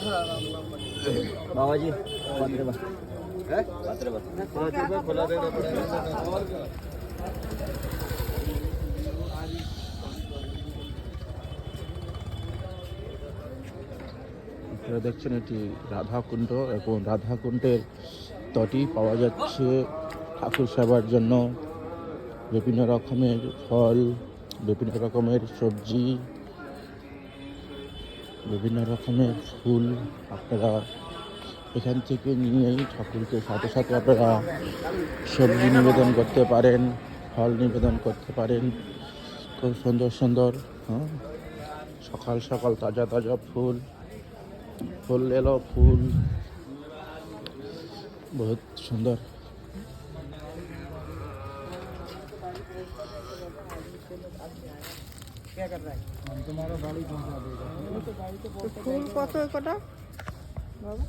बाबा जी 15 है 15 खुला देना पड़ेगा। আপনারা দেখছেন এটি রাধাকুণ্ড এবং রাধাকুণ্ডের তটি পাওয়া যাচ্ছে ঠাকুর সেবার জন্য বিভিন্ন রকমের ফল, বিভিন্ন রকমের সবজি, বিভিন্ন রকমের ফুল। আপনারা এখান থেকে নিয়েই ঠাকুরকে সাথে সাথে আপনারা সবজি নিবেদন করতে পারেন, ফল নিবেদন করতে পারেন। খুব সুন্দর সুন্দর সকাল সকাল তাজা তাজা ফুল, ফুল এলো ফুল, বহুত সুন্দর। फूल कत कटा बाबा